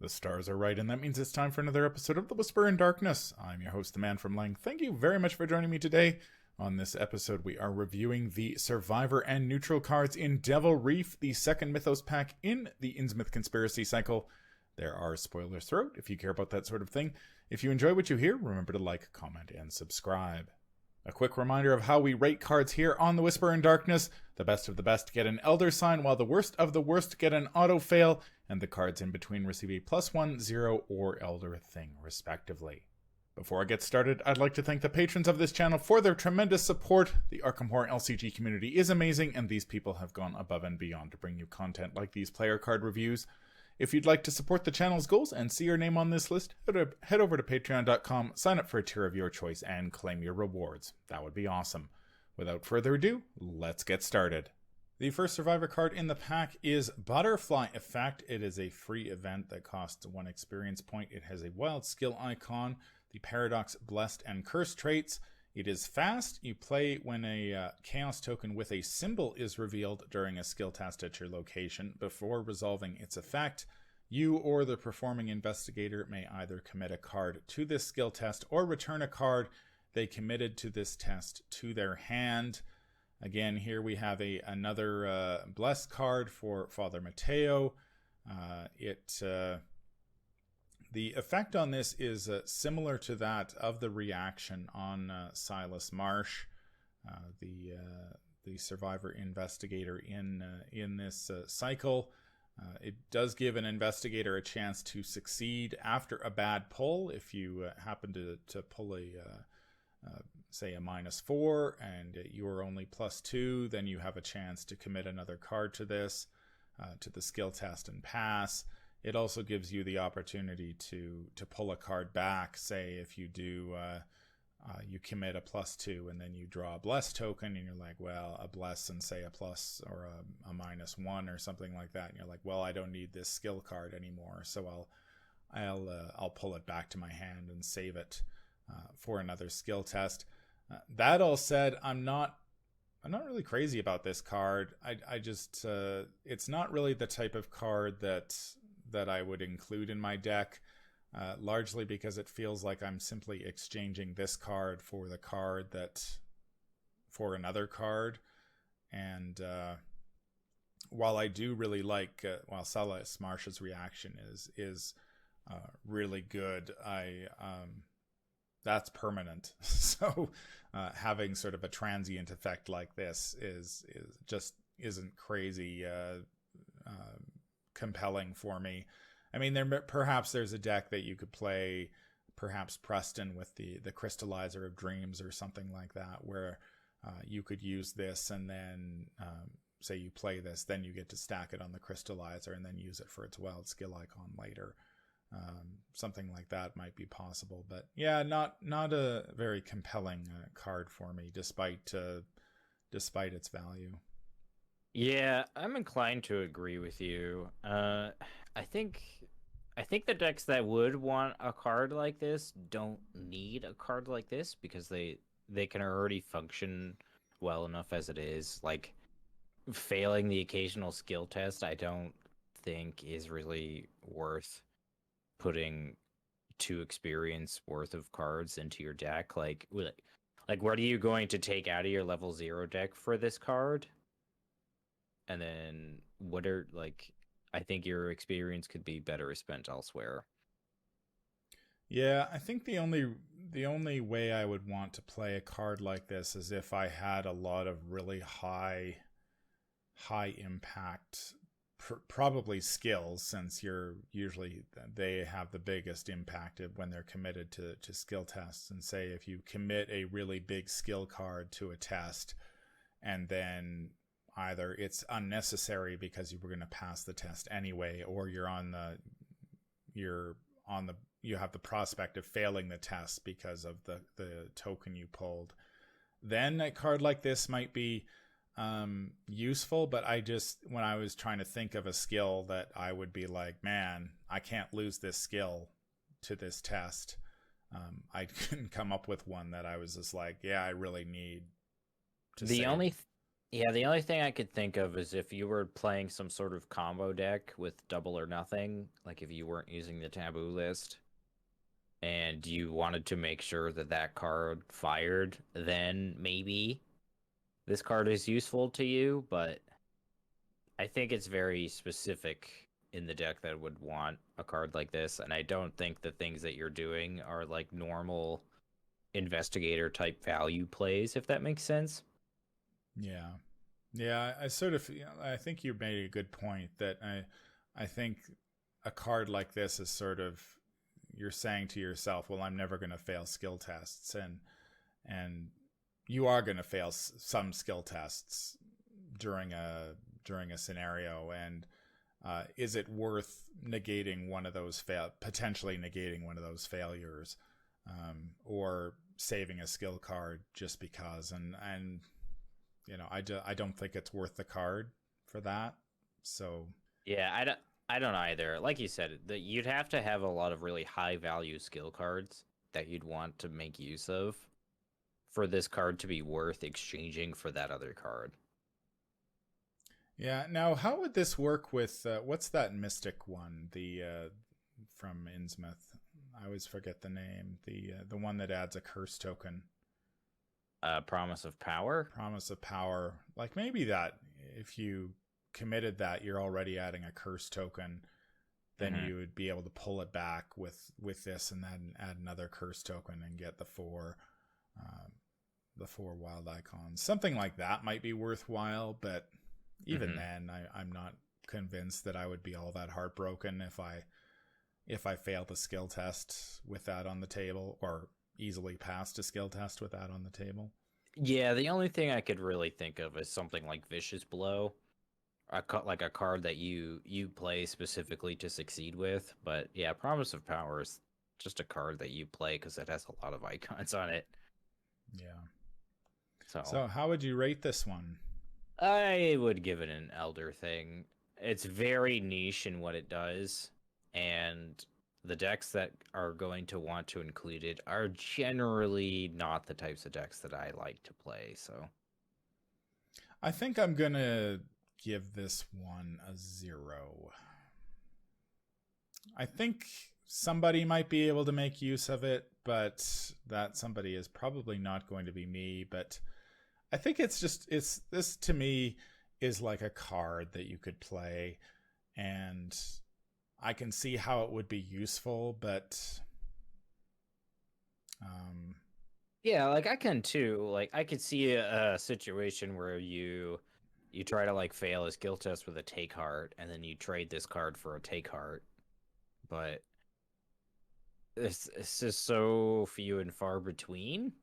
The stars are right, and that means it's time for another episode of The Whisper in Darkness. I'm your host, the Man from Lang. Thank you very much for joining me today. On this episode, we are reviewing the Survivor and Neutral cards in Devil Reef, the second Mythos pack in the Innsmouth Conspiracy cycle. There are spoilers throughout if you care about that sort of thing. If you enjoy what you hear, remember to like, comment, and subscribe. A quick reminder of how we rate cards here on The Whisper in Darkness. The best of the best get an Elder Sign, while the worst of the worst get an Auto Fail, and the cards in between receive a +1, 0, or Elder Thing, respectively. Before I get started, I'd like to thank the patrons of this channel for their tremendous support. The Arkham Horror LCG community is amazing, and these people have gone above and beyond to bring you content like these player card reviews. If you'd like to support the channel's goals and see your name on this list, head over to patreon.com, sign up for a tier of your choice, and claim your rewards. That would be awesome. Without further ado, let's get started. The first Survivor card in the pack is Butterfly Effect. It is a free event that costs 1 experience point. It has a wild skill icon, the Paradox, Blessed, and Cursed traits. It is fast. You play when a chaos token with a symbol is revealed during a skill test at your location. Before resolving its effect, you or the performing investigator may either commit a card to this skill test or return a card they committed to this test to their hand. Again, here we have another Blessed card for Father Mateo. The effect on this is similar to that of the reaction on Silas Marsh, the Survivor investigator in this cycle. It does give an investigator a chance to succeed after a bad pull. If you happen to pull say a -4 and you are only +2, then you have a chance to commit another card to this, to the skill test and pass. It also gives you the opportunity to pull a card back. Say if you do, you commit a +2 and then you draw a Bless token and you're like, well, a Bless and say a plus or a -1 or something like that. And you're like, well, I don't need this skill card anymore, so I'll pull it back to my hand and save it for another skill test. That all said, I'm not really crazy about this card. I just it's not really the type of card that I would include in my deck, largely because it feels like I'm simply exchanging this card for the card for another card. And while I do really like, while Silas Marsh's reaction is really good, that's permanent. So having sort of a transient effect like this is just isn't crazy compelling for me. I mean, perhaps there's a deck that you could play, perhaps Preston with the Crystallizer of Dreams or something like that, where you could use this and then say you play this, then you get to stack it on the Crystallizer and then use it for its wild skill icon later. Something like that might be possible, but yeah, not a very compelling card for me, despite its value. Yeah, I'm inclined to agree with you. I think the decks that would want a card like this don't need a card like this because they can already function well enough as it is. Like, failing the occasional skill test, I don't think is really worth putting 2 experience worth of cards into your deck. Like what are you going to take out of your level 0 deck for this card? And then I think your experience could be better spent elsewhere. Yeah, I think the only way I would want to play a card like this is if I had a lot of really high impact, probably skills, since they have the biggest impact when they're committed to skill tests. And say if you commit a really big skill card to a test and then either it's unnecessary because you were going to pass the test anyway, or you have the prospect of failing the test because of the token you pulled, then a card like this might be useful. But when I was trying to think of a skill that I would be like, man, I can't lose this skill to this test, I couldn't come up with one that I was just like, yeah, I really need to The save. only Yeah, the only thing I could think of is if you were playing some sort of combo deck with double or nothing, like if you weren't using the taboo list and you wanted to make sure that that card fired, then maybe this card is useful to you, but I think it's very specific in the deck that would want a card like this, and I don't think the things that you're doing are like normal investigator type value plays, if that makes sense. Yeah. Yeah, I sort of, I think you made a good point that I think a card like this is sort of, you're saying to yourself, well, I'm never going to fail skill tests, and you are going to fail some skill tests during a scenario, and is it worth negating one of those potentially negating one of those failures, or saving a skill card just because? And I don't think it's worth the card for that. So Yeah, I don't either. Like you said, that you'd have to have a lot of really high value skill cards that you'd want to make use of for this card to be worth exchanging for that other card. yeah. Now, how would this work with what's that mystic one? The from Innsmouth. I always forget the name. The one that adds a curse token. Promise of Power. Promise of Power. Like maybe that if you committed that, you're already adding a curse token. Then you would be able to pull it back with this, and then add another curse token and get the four wild icons. Something like that might be worthwhile, but even then, I'm not convinced that I would be all that heartbroken if I failed a skill test with that on the table, or easily passed a skill test with that on the table. Yeah, the only thing I could really think of is something like Vicious Blow, like a card that you play specifically to succeed with. But yeah, Promise of Power is just a card that you play because it has a lot of icons on it. Yeah. So So how would you rate this one? I would give it an Elder thing. It's very niche in what it does, and the decks that are going to want to include it are generally not the types of decks that I like to play. So I think I'm gonna give this one a 0. I think somebody might be able to make use of it, but that somebody is probably not going to be me. But I think it's this to me is like a card that you could play, and I can see how it would be useful, but yeah, like I can too. Like I could see a situation where you try to like fail a skill test with a take heart, and then you trade this card for a take heart, but it's just so few and far between,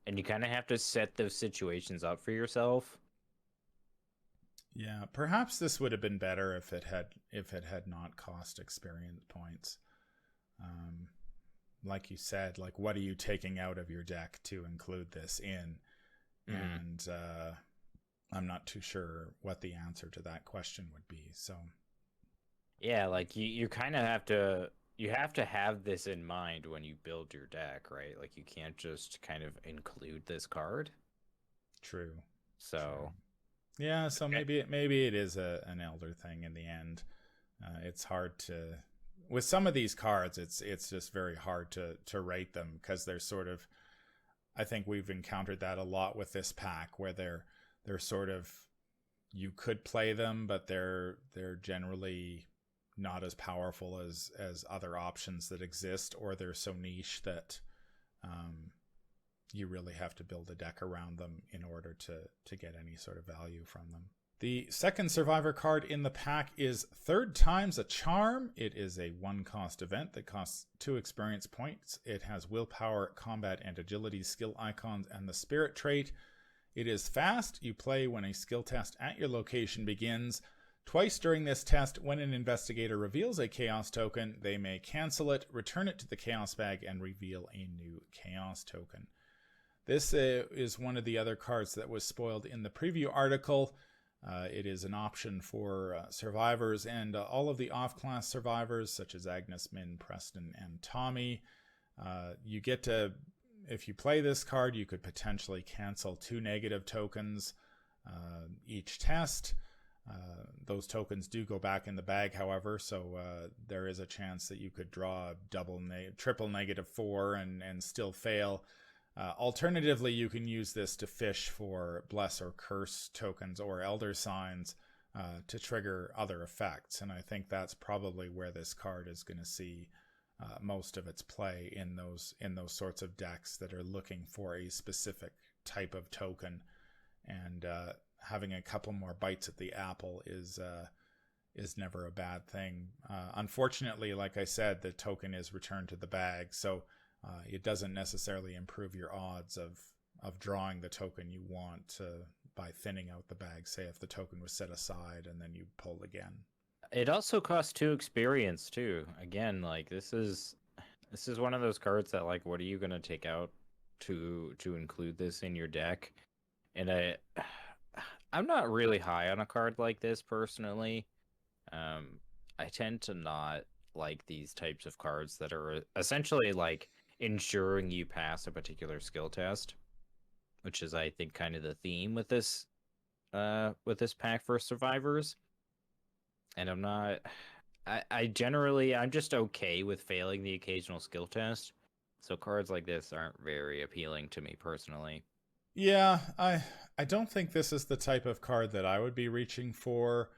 and you kind of have to set those situations up for yourself. yeah, perhaps this would have been better if it had not cost experience points. Um, like you said, like what are you taking out of your deck to include this in? And I'm not too sure what the answer to that question would be. So Yeah, like you kind of have to have this in mind when you build your deck, right? Like you can't just kind of include this card. true. So True. Yeah, so maybe it is an elder thing in the end. It's hard to, with some of these cards. It's just very hard to rate them because they're sort of. I think we've encountered that a lot with this pack, where they're sort of, you could play them, but they're generally not as powerful as other options that exist, or they're so niche that you really have to build a deck around them in order to get any sort of value from them. The second survivor card in the pack is Third Time's a Charm. It is a 1-cost event that costs 2 experience points. It has willpower, combat, and agility skill icons and the spirit trait. It is fast. You play when a skill test at your location begins. Twice during this test, when an investigator reveals a chaos token, they may cancel it, return it to the chaos bag, and reveal a new chaos token. This is one of the other cards that was spoiled in the preview article. It is an option for survivors and all of the off-class survivors, such as Agnes, Min, Preston, and Tommy. You get to, if you play this card, you could potentially cancel 2 negative tokens each test. Those tokens do go back in the bag, however, so there is a chance that you could draw a triple -4 and still fail. Alternatively, you can use this to fish for Bless or Curse tokens or Elder Signs to trigger other effects, and I think that's probably where this card is going to see most of its play in those sorts of decks that are looking for a specific type of token, and having a couple more bites at the apple is never a bad thing. Unfortunately, like I said, the token is returned to the bag, so it doesn't necessarily improve your odds of drawing the token you want by thinning out the bag. Say if the token was set aside and then you pull again. It also costs 2 experience too. Again, like this is one of those cards that, like, what are you gonna take out to include this in your deck? And I'm not really high on a card like this personally. I tend to not like these types of cards that are essentially like ensuring you pass a particular skill test, which is, I think, kind of the theme with this pack for survivors. And I'm just okay with failing the occasional skill test. So cards like this aren't very appealing to me personally. Yeah, I don't think this is the type of card that I would be reaching for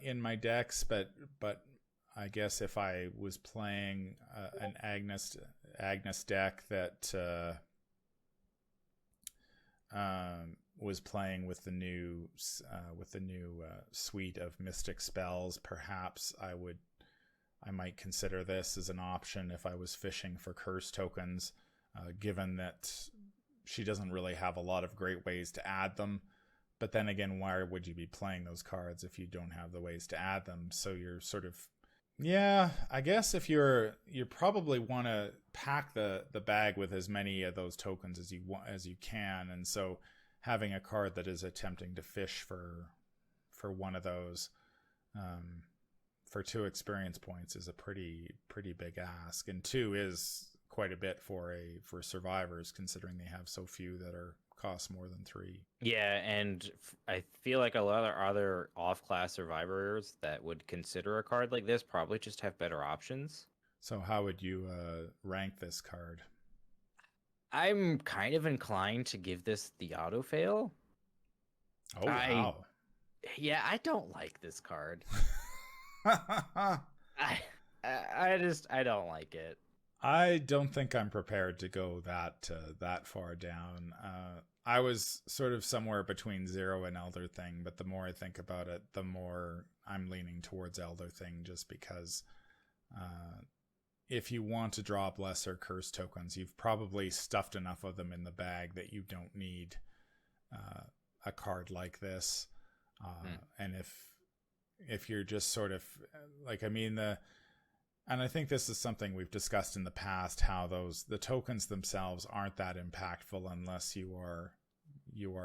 in my decks, but I guess if I was playing an Agnes deck that was playing with the new suite of mystic spells, perhaps I might consider this as an option if I was fishing for curse tokens, given that she doesn't really have a lot of great ways to add them. But then again, why would you be playing those cards if you don't have the ways to add them? So you're sort of, yeah, I guess if you probably want to pack the bag with as many of those tokens as you can, and so having a card that is attempting to fish for one of those for 2 experience points is a pretty big ask, and 2 is quite a bit for survivors, considering they have so few that cost more than 3. Yeah, and I feel like a lot of other off-class survivors that would consider a card like this probably just have better options. So how would you rank this card? I'm kind of inclined to give this the auto fail. Oh, wow. Yeah, I don't like this card. I don't like it. I don't think I'm prepared to go that far down. I was sort of somewhere between 0 and Elder Thing, but the more I think about it, the more I'm leaning towards Elder Thing, just because if you want to draw Bless or Curse tokens, you've probably stuffed enough of them in the bag that you don't need a card like this. And if you're just sort of like, I mean, and I think this is something we've discussed in the past, how the tokens themselves aren't that impactful unless you are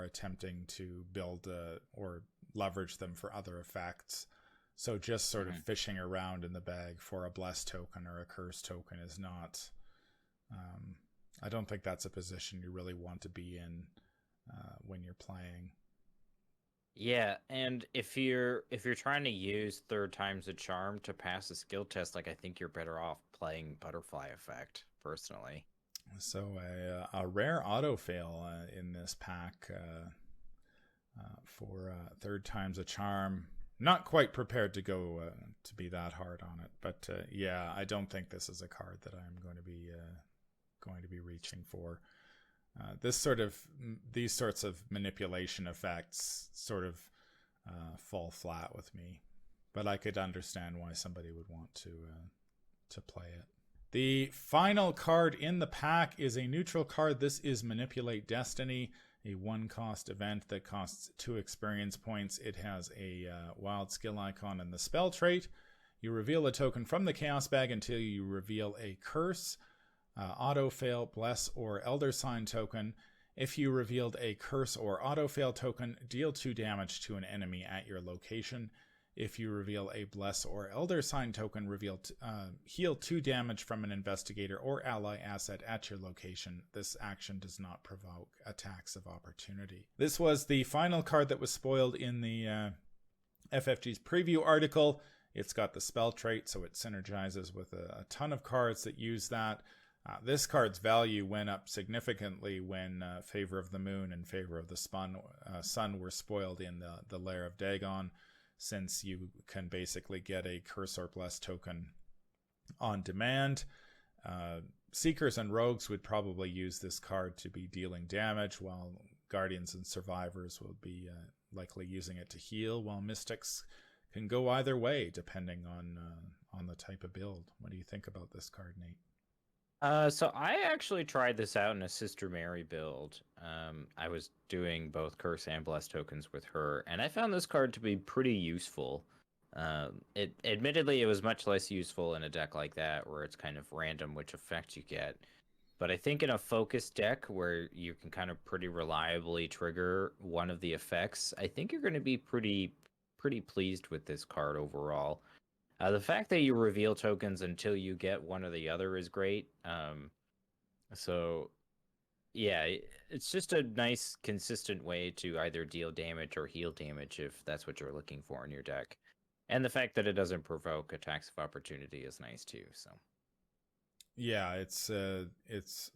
attempting to build or leverage them for other effects. So just sort of fishing around in the bag for a Bless token or a Curse token is not, I don't think that's a position you really want to be in when you're playing. Yeah, and if you're trying to use 3rd time's a charm to pass a skill test, like, I think you're better off playing Butterfly Effect, personally. So a rare auto fail in this pack for 3rd time's a charm. Not quite prepared to go to be that hard on it, but yeah, I don't think this is a card that I'm going to be reaching for. These sorts of manipulation effects sort of fall flat with me, but I could understand why somebody would want to play it. The final card in the pack is a neutral card. This is Manipulate Destiny, a 1-cost event that costs 2 experience points. It has a wild skill icon and the spell trait. You reveal a token from the Chaos Bag until you reveal a curse, auto fail, Bless, or Elder Sign token. If you revealed a curse or auto fail token, deal 2 damage to an enemy at your location. If you reveal a Bless or Elder Sign token, heal 2 damage from an investigator or ally asset at your location. This action does not provoke attacks of opportunity. This was the final card that was spoiled in the FFG's preview article. It's got the spell trait, so it synergizes with a ton of cards that use that. This card's value went up significantly when Favor of the Moon and Favor of the Sun were spoiled in the Lair of Dagon, since you can basically get a Curse or Bless token on demand. Seekers and Rogues would probably use this card to be dealing damage, while Guardians and Survivors will be likely using it to heal, while Mystics can go either way depending on the type of build. What do you think about this card, Nate? So I actually tried this out in a Sister Mary build. I was doing both Curse and Bless tokens with her, and I found this card to be pretty useful. Admittedly, it was much less useful in a deck like that, where it's kind of random which effect you get. But I think in a focus deck where you can kind of pretty reliably trigger one of the effects, I think you're going to be pretty pleased with this card overall. The fact that you reveal tokens until you get one or the other is great. So, yeah, it's just a nice, consistent way to either deal damage or heal damage if that's what you're looking for in your deck. And the fact that it doesn't provoke attacks of opportunity is nice too. So, yeah, it's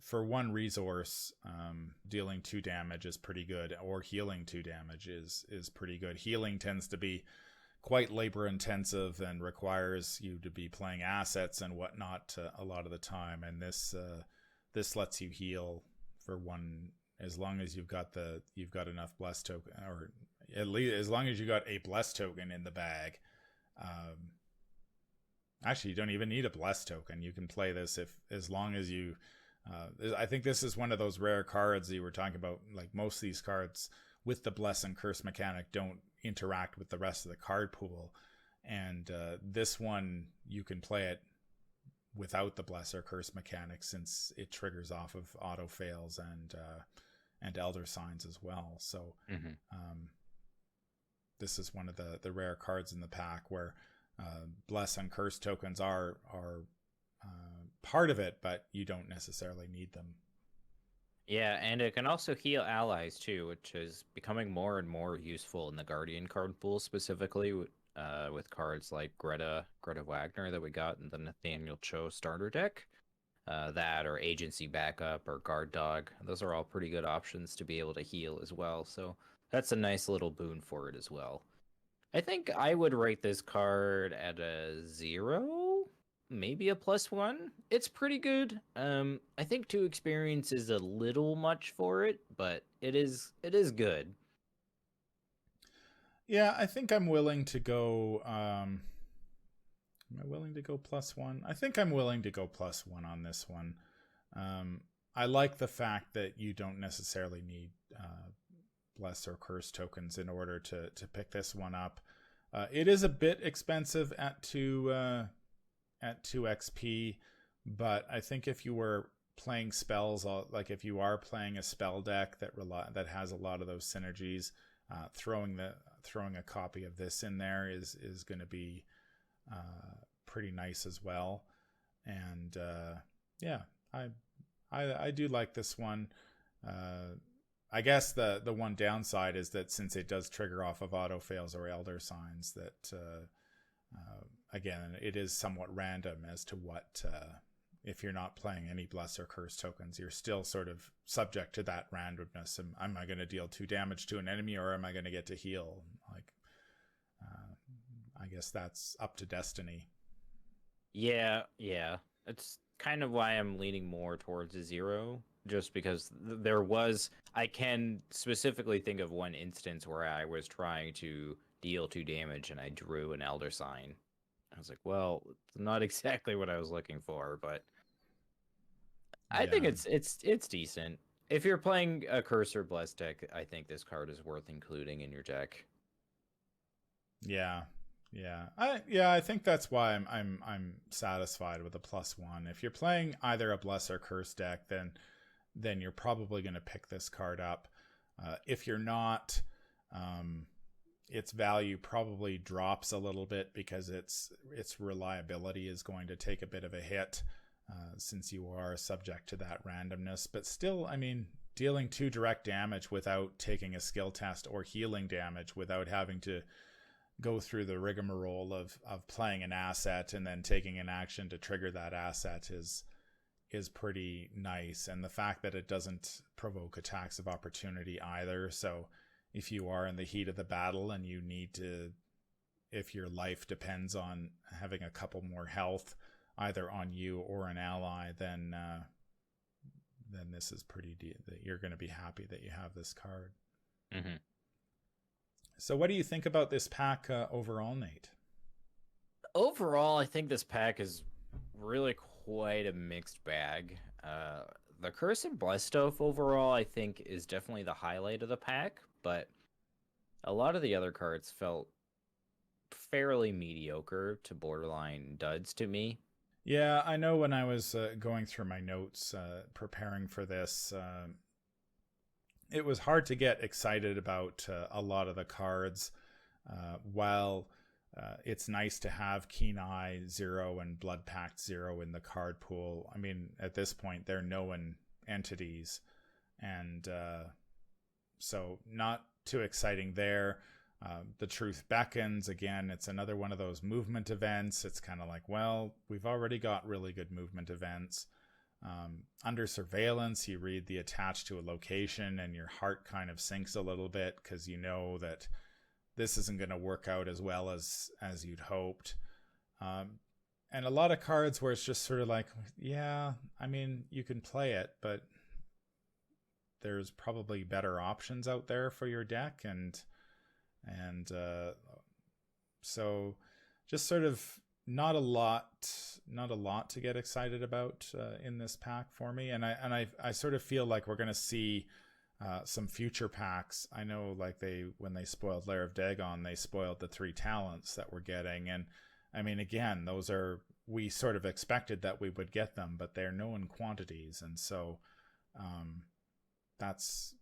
for 1 resource, dealing 2 damage is pretty good, or healing 2 damage is pretty good. Healing tends to be quite labor intensive and requires you to be playing assets and whatnot a lot of the time, and this lets you heal for 1, as long as you've got enough Bless token, or at least as long as you got a Bless token in the bag. Actually, you don't even need a Bless token. You can play this as long as you I think this is one of those rare cards you were talking about. Like, most of these cards with the Bless and Curse mechanic don't interact with the rest of the card pool, and this one you can play it without the Bless or Curse mechanic, since it triggers off of auto fails and Elder Signs as well. So this is one of the rare cards in the pack where Bless and Curse tokens are part of it, but you don't necessarily need them. yeah, and it can also heal allies too, which is becoming more and more useful in the Guardian card pool, specifically with cards like Greta Wagner that we got in the Nathaniel Cho starter deck. That, or Agency Backup, or Guard Dog. Those are all pretty good options to be able to heal as well. So that's a nice little boon for it as well. I think I would rate this card at a 0, maybe a +1. It's pretty good. I think 2 experience is a little much for it, but it is good. Yeah, I think I'm willing to go. Am I willing to go +1? I think I'm willing to go +1 on this one. I like the fact that you don't necessarily need Bless or Curse tokens in order to pick this one up. It is a bit expensive at 2 XP, but I think if you were playing spells, like if you are playing a spell deck that has a lot of those synergies, throwing a copy of this in there is going to be pretty nice as well. And yeah, I do like this one. I guess the one downside is that since it does trigger off of auto fails or Elder Signs, that again, it is somewhat random as to what, if you're not playing any Bless or Curse tokens, you're still sort of subject to that randomness. Am I going to deal 2 damage to an enemy, or am I going to get to heal? Like, I guess that's up to destiny. Yeah. It's kind of why I'm leaning more towards a 0, just because I can specifically think of one instance where I was trying to deal 2 damage and I drew an Elder Sign. I was like, well, it's not exactly what I was looking for, but I think it's decent. If you're playing a Curse or Bless deck, I think this card is worth including in your deck. Yeah. I think that's why I'm satisfied with a +1. If you're playing either a Bless or Curse deck, then you're probably going to pick this card up. If you're not, its value probably drops a little bit because its reliability is going to take a bit of a hit, since you are subject to that randomness. But still, I mean, dealing 2 direct damage without taking a skill test, or healing damage without having to go through the rigmarole of playing an asset and then taking an action to trigger that asset is pretty nice. And the fact that it doesn't provoke attacks of opportunity either. So if you are in the heat of the battle and you need to, if your life depends on having a couple more health, either on you or an ally, then this is pretty that you're going to be happy that you have this card. Mm-hmm. So what do you think about this pack overall, Nate? Overall, I think this pack is really quite a mixed bag. The Curse and Blessed Oath overall, I think, is definitely the highlight of the pack, but a lot of the other cards felt fairly mediocre to borderline duds to me. Yeah, I know when I was going through my notes preparing for this, it was hard to get excited about a lot of the cards. While it's nice to have Keen Eye 0 and Blood Pact 0 in the card pool, I mean, at this point, they're known entities. And so not too exciting there. The Truth Beckons, again, it's another one of those movement events. It's kind of like, well, we've already got really good movement events. Under Surveillance, you read the attached to a location and your heart kind of sinks a little bit because you know that this isn't going to work out as well as you'd hoped. And a lot of cards where it's just sort of like, yeah, I mean, you can play it, but there's probably better options out there for your deck. And so just sort of not a lot to get excited about in this pack for me. And I sort of feel like we're going to see some future packs. I know, like, when they spoiled Lair of Dagon, they spoiled the 3 talents that we're getting. And I mean, again, those are, we sort of expected that we would get them, but they're known quantities. And so that's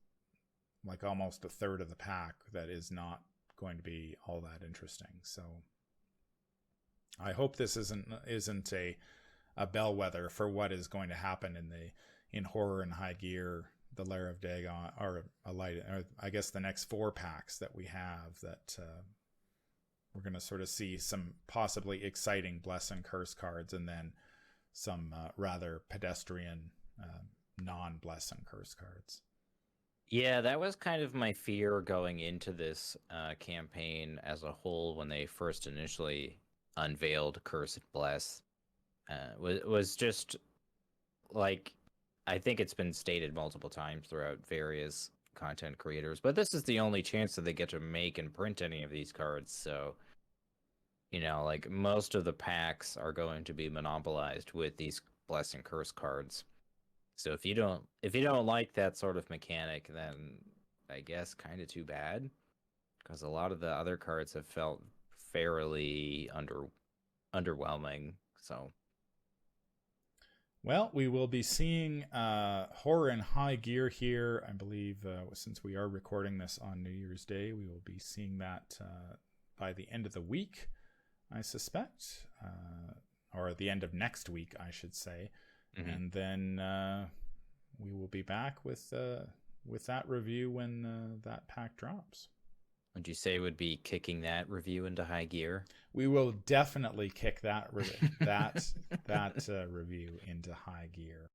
like almost a third of the pack that is not going to be all that interesting. So I hope this isn't a bellwether for what is going to happen in Horror and High Gear, the Lair of Dagon, or I guess the next 4 packs that we have, that we're going to sort of see some possibly exciting Bless and Curse cards, and then some rather pedestrian non-Bless and Curse cards. Yeah, that was kind of my fear going into this campaign as a whole when they first initially unveiled Curse and Bless. Was just like, I think it's been stated multiple times throughout various content creators, but this is the only chance that they get to make and print any of these cards. So, you know, like, most of the packs are going to be monopolized with these Bless and Curse cards. So if you don't like that sort of mechanic, then I guess kind of too bad, because a lot of the other cards have felt fairly underwhelming. So, well, we will be seeing Horror and High Gear here, I believe, since we are recording this on New Year's Day. We will be seeing that by the end of the week, I suspect, or the end of next week, I should say. Mm-hmm. And then we will be back with that review when that pack drops. Would you say would be kicking that review into high gear? We will definitely kick that review into high gear.